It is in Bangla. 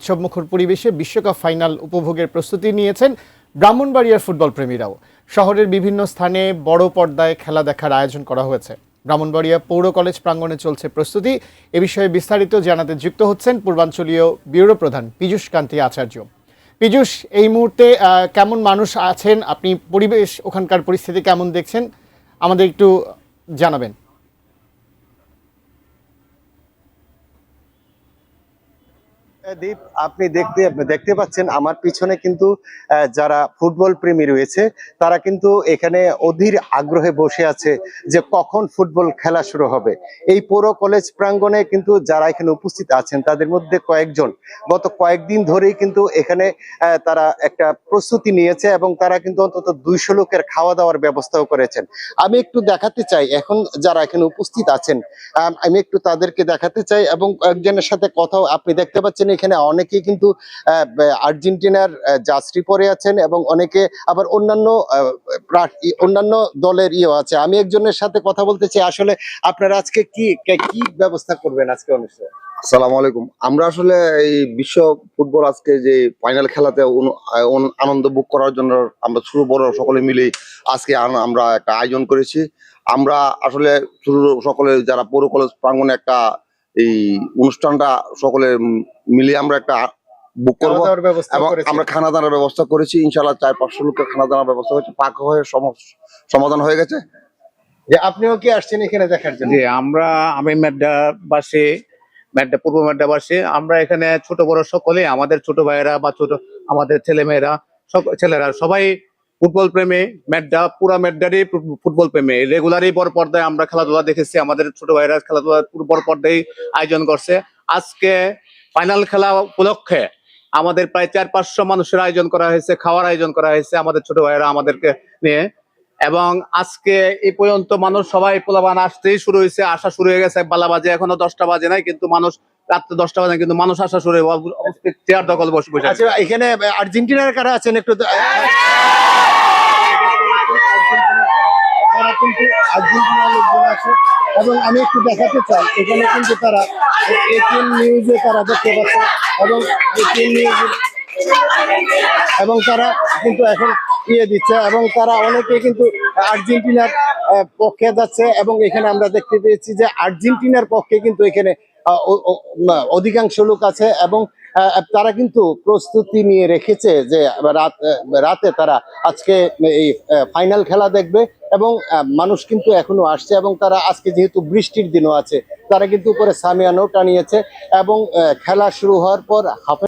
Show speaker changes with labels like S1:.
S1: উৎসবমুখর পরিবেশে বিশ্বকাপ ফাইনাল উপভোগের প্রস্তুতি নিয়েছেন ব্রাহ্মণবাড়িয়ার ফুটবল প্রেমীরাও। শহরের বিভিন্ন স্থানে বড় পর্দায় খেলা দেখার আয়োজন করা হয়েছে। ব্রাহ্মণবাড়িয়া পৌর কলেজ প্রাঙ্গণে চলছে প্রস্তুতি। এ বিষয়ে বিস্তারিত জানাতে যুক্ত হচ্ছেন পূর্বাঞ্চলীয় ব্যুরো প্রধান পীযূষ কান্তি আচার্য। পীযূষ, এই মুহূর্তে কেমন মানুষ আছেন, আপনি পরিবেশ ওখানকার পরিস্থিতি কেমন দেখছেন, আমাদের একটু জানাবেন।
S2: দীপ, আপনি দেখতে পাচ্ছেন আমার পিছনে কিন্তু যারা ফুটবল প্রেমী রয়েছে তারা কিন্তু এখানে অধীর আগ্রহে বসে আছে যে কখন ফুটবল খেলা শুরু হবে। এই পৌর কলেজ প্রাঙ্গণে কিন্তু যারা এখানে উপস্থিত আছেন তাদের মধ্যে কয়েকজন গত কয়েকদিন ধরেই কিন্তু এখানে তারা একটা প্রস্তুতি নিয়েছে এবং তারা কিন্তু অন্তত 200 লোকের খাওয়া দাওয়ার ব্যবস্থাও করেছেন। আমি একটু দেখাতে চাই এখন যারা এখানে উপস্থিত আছেন, আমি একটু তাদেরকে দেখাতে চাই এবং একজনের সাথে কথাও আপনি দেখতে পাচ্ছেন এখানে অনেকেই কিন্তু আর্জেন্টিনার জার্সি পরে আছেন এবং অনেকে আবার অন্যান্য দলের আছে। আমি একজনের সাথে কথা বলতে চাই, আসলে আপনারা আজকে কি কি ব্যবস্থা করবেন আজকে অনুষ্ঠানে?
S3: আসসালামু আলাইকুম। আমরা আসলে এই বিশ্ব ফুটবল আজকে যে ফাইনাল খেলাতে আনন্দ বুক করার জন্য আমরা ছোট বড় সকলে মিলে আজকে আমরা একটা আয়োজন করেছি। আমরা আসলে ছোট সকলে যারা পৌর কলেজ প্রাঙ্গণে একটা এই অনুষ্ঠানটা সকলে মিলে আমরা একটা বুক করবো এবং আমরা খানা দানার ব্যবস্থা করেছি। ইনশাল্লাহ 400-500 লোকের খানা দানার ব্যবস্থা হয়েছে, পাকা হয়ে সমাধান হয়ে গেছে।
S2: যে আপনিও কি আসছেন এখানে দেখার জন্য?
S4: আমি মেড্ডা পূর্ব মেড্ডাবাসী। আমরা এখানে ছোট বড় সকলে, আমাদের ছোট ভাইয়েরা বা আমাদের ছেলেমেয়েরা ছেলেরা সবাই ফুটবল প্রেমী। পুরা মেড্ডারই ফুটবল প্রেমী। রেগুলারই বড় পর্দায় আমরা খেলাধুলা দেখেছি, আমাদের ছোট ভাইয়েরা খেলাধুলা বড় পর্দায় আয়োজন করছে। আজকে ফাইনাল খেলা উপলক্ষে আমাদের প্রায় 400-500 মানুষের আয়োজন করা হয়েছে, খাওয়ার আয়োজন করা হয়েছে আমাদের ছোট ভাইয়েরা আমাদেরকে নিয়ে। এবং আজকে এই পর্যন্ত মানুষ সবাই পোলাবান আসতেই শুরু হয়েছে, আসা শুরু হয়ে গেছে। বেলা বাজে এখনো 10টা বাজে নাই, কিন্তু মানুষ রাত্রে 10টা বাজে কিন্তু মানুষ আসা শুরু হয়ে চেয়ার দখল বসে বসে।
S2: আচ্ছা, এখানে আর্জেন্টিনার কারা আছেন একটু? আর্জেন্টিনার লোকজন আছে এবং আমি একটু দেখাতে চাই এখানে কিন্তু তারা এটিএম নিউজে তারা দেখতে পাচ্ছে এবং এটিএম নিউজ এবং তারা কিন্তু এখন দিচ্ছে এবং তারা অনেকে কিন্তু আর্জেন্টিনার পক্ষে যাচ্ছে এবং এখানে আমরা দেখতে পেয়েছি যে আর্জেন্টিনার পক্ষে কিন্তু এখানে অধিকাংশ লোক আছে এবং তারা কিন্তু প্রস্তুতি নিয়ে রেখেছে যে রাতে তারা আজকে এই ফাইনাল খেলা দেখবে এবং মানুষ কিন্তু এখনো আসছে এবং তারা আজকে যেহেতু বৃষ্টির দিনও আছে তারা কিন্তু উপরে সামিয়ানো টানিয়েছে এবং খেলা শুরু হওয়ার পর হাফ